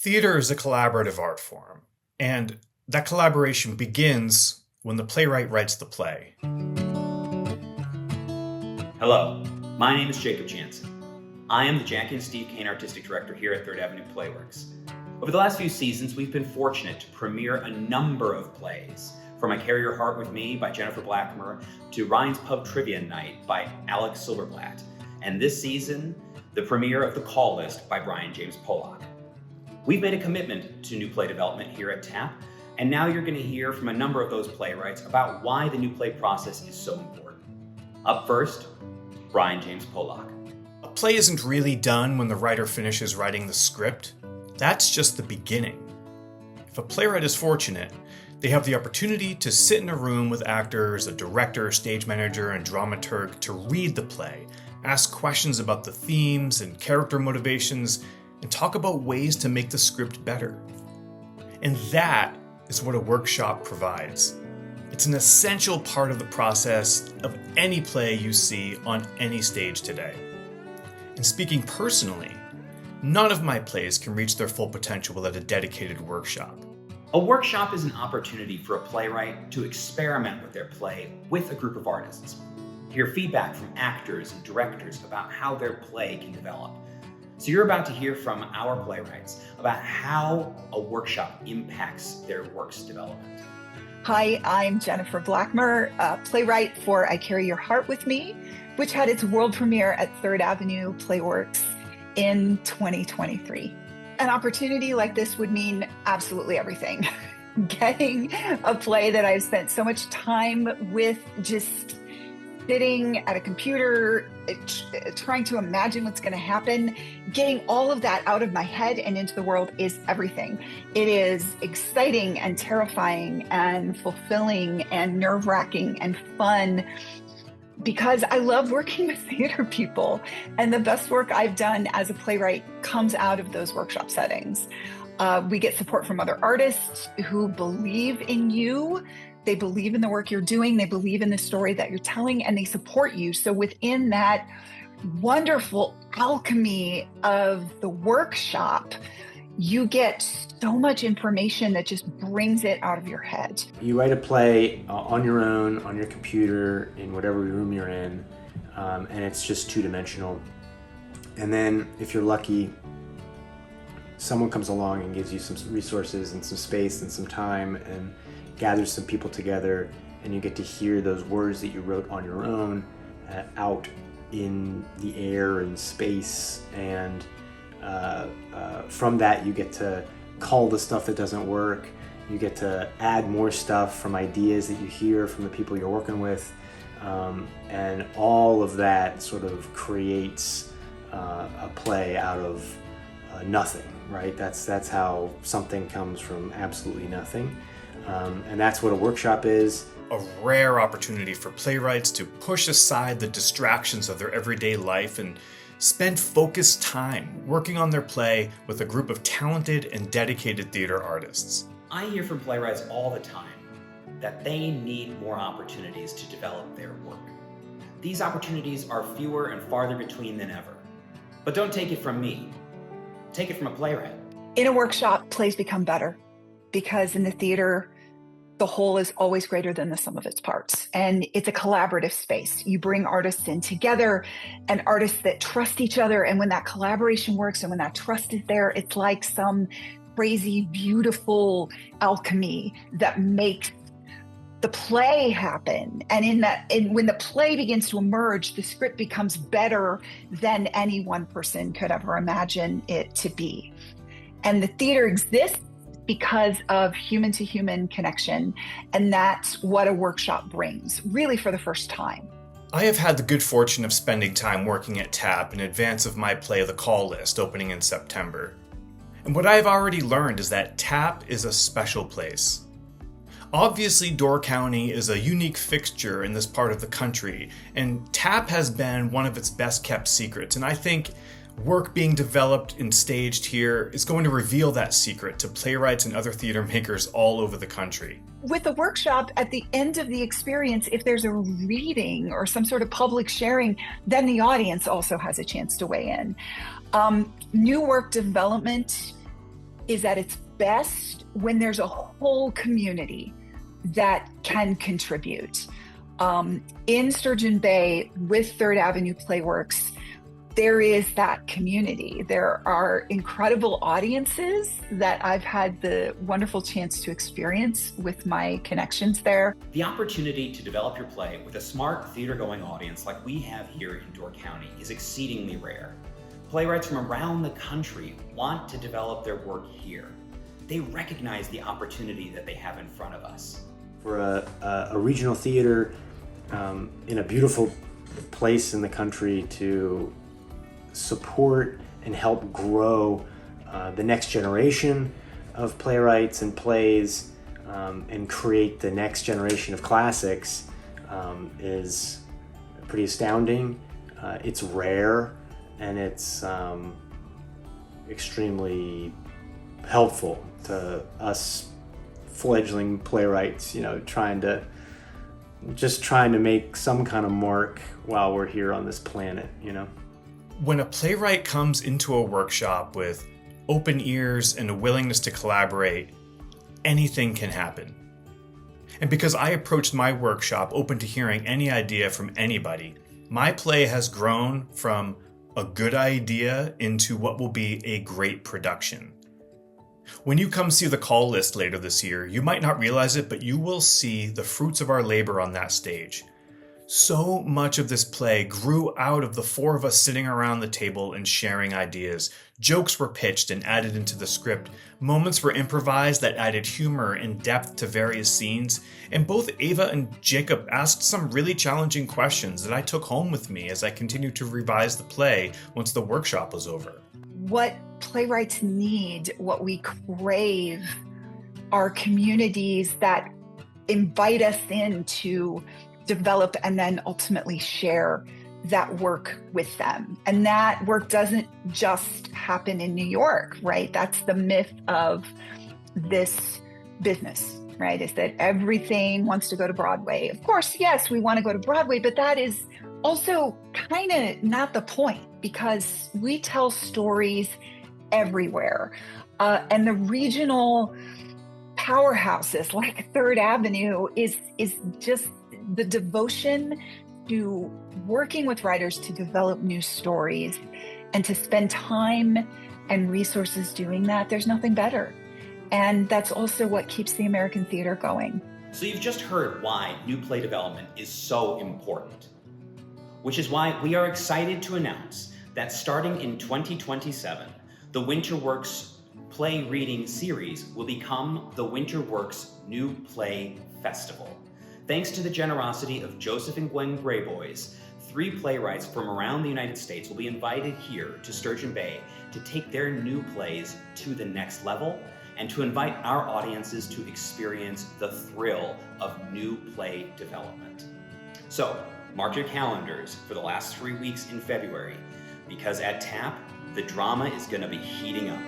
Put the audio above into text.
Theater is a collaborative art form, and that collaboration begins when the playwright writes the play. Hello, my name is Jacob Jansen. I am the Jackie and Steve Kane Artistic Director here at Third Avenue PlayWorks. Over the last few seasons, we've been fortunate to premiere a number of plays, from I Carry Your Heart With Me by Jennifer Blackmer to Ryan's Pub Trivia Night by Alec Silberblatt, and this season, the premiere of The Call List by Brian James Polak. We've made a commitment to new play development here at TAP, and now you're going to hear from a number of those playwrights about why the new play process is so important. Up first, Brian James Polak. A play isn't really done when the writer finishes writing the script. That's just the beginning. If a playwright is fortunate, they have the opportunity to sit in a room with actors, a director, stage manager, and dramaturg to read the play, ask questions about the themes and character motivations, and talk about ways to make the script better. And that is what a workshop provides. It's an essential part of the process of any play you see on any stage today. And speaking personally, none of my plays can reach their full potential without a dedicated workshop. A workshop is an opportunity for a playwright to experiment with their play with a group of artists, hear feedback from actors and directors about how their play can develop. So you're about to hear from our playwrights about how a workshop impacts their work's development. Hi, I'm Jennifer Blackmer, playwright for I Carry Your Heart With Me, which had its world premiere at Third Avenue PlayWorks in 2023. An opportunity like this would mean absolutely everything. Getting a play that I've spent so much time with, just sitting at a computer, trying to imagine what's going to happen, getting all of that out of my head and into the world is everything. It is exciting and terrifying and fulfilling and nerve-wracking and fun because I love working with theater people. And the best work I've done as a playwright comes out of those workshop settings. We get support from other artists who believe in you. They believe in the work you're doing, they believe in the story that you're telling, and they support you. So within that wonderful alchemy of the workshop, you get so much information that just brings it out of your head. You write a play on your own, on your computer, in whatever room you're in, and it's just two-dimensional. And then, if you're lucky, someone comes along and gives you some resources and some space and some time and gathers some people together, and you get to hear those words that you wrote on your own out in the air and space, and from that you get to cull the stuff that doesn't work. You get to add more stuff from ideas that you hear from the people you're working with, and all of that sort of creates a play out of nothing, right? That's how something comes from absolutely nothing. And that's what a workshop is. A rare opportunity for playwrights to push aside the distractions of their everyday life and spend focused time working on their play with a group of talented and dedicated theater artists. I hear from playwrights all the time that they need more opportunities to develop their work. These opportunities are fewer and farther between than ever. But don't take it from me. Take it from a playwright. In a workshop, plays become better because in the theater, the whole is always greater than the sum of its parts. And it's a collaborative space. You bring artists in together and artists that trust each other. And when that collaboration works and when that trust is there, it's like some crazy, beautiful alchemy that makes the play happen. And when the play begins to emerge, the script becomes better than any one person could ever imagine it to be. And the theater exists because of human-to-human connection. And that's what a workshop brings, really for the first time. I have had the good fortune of spending time working at TAP in advance of my play The Call List opening in September. And what I've already learned is that TAP is a special place. Obviously, Door County is a unique fixture in this part of the country, and TAP has been one of its best kept secrets, and I think work being developed and staged here is going to reveal that secret to playwrights and other theater makers all over the country. With a workshop, at the end of the experience, if there's a reading or some sort of public sharing, then the audience also has a chance to weigh in. New work development is at its best when there's a whole community that can contribute. In Sturgeon Bay with Third Avenue PlayWorks, there is that community. There are incredible audiences that I've had the wonderful chance to experience with my connections there. The opportunity to develop your play with a smart theater-going audience like we have here in Door County is exceedingly rare. Playwrights from around the country want to develop their work here. They recognize the opportunity that they have in front of us. For a regional theater in a beautiful place in the country to support and help grow the next generation of playwrights and plays and create the next generation of classics is pretty astounding. It's rare and it's extremely helpful to us fledgling playwrights, trying to make some kind of mark while we're here on this planet, When a playwright comes into a workshop with open ears and a willingness to collaborate, anything can happen. And because I approached my workshop open to hearing any idea from anybody, my play has grown from a good idea into what will be a great production. When you come see the call list later this year, you might not realize it, but you will see the fruits of our labor on that stage. So much of this play grew out of the four of us sitting around the table and sharing ideas. Jokes were pitched and added into the script. Moments were improvised that added humor and depth to various scenes. And both Ava and Jacob asked some really challenging questions that I took home with me as I continued to revise the play once the workshop was over. What playwrights need, what we crave, are communities that invite us in to develop and then ultimately share that work with them. And that work doesn't just happen in New York, right? That's the myth of this business, right? Is that everything wants to go to Broadway. Of course, yes, we want to go to Broadway, but that is also kind of not the point, because we tell stories everywhere. And the regional powerhouses like Third Avenue is just the devotion to working with writers to develop new stories and to spend time and resources doing that. There's nothing better. And that's also what keeps the American theater going. So you've just heard why new play development is so important, which is why we are excited to announce that starting in 2027, the WinterWorks play reading series will become the WinterWorks New Play Festival. Thanks to the generosity of Joseph and Gwen Grayboys, 3 playwrights from around the United States will be invited here to Sturgeon Bay to take their new plays to the next level and to invite our audiences to experience the thrill of new play development. So, mark your calendars for the last 3 weeks in February, because at TAP, the drama is going to be heating up.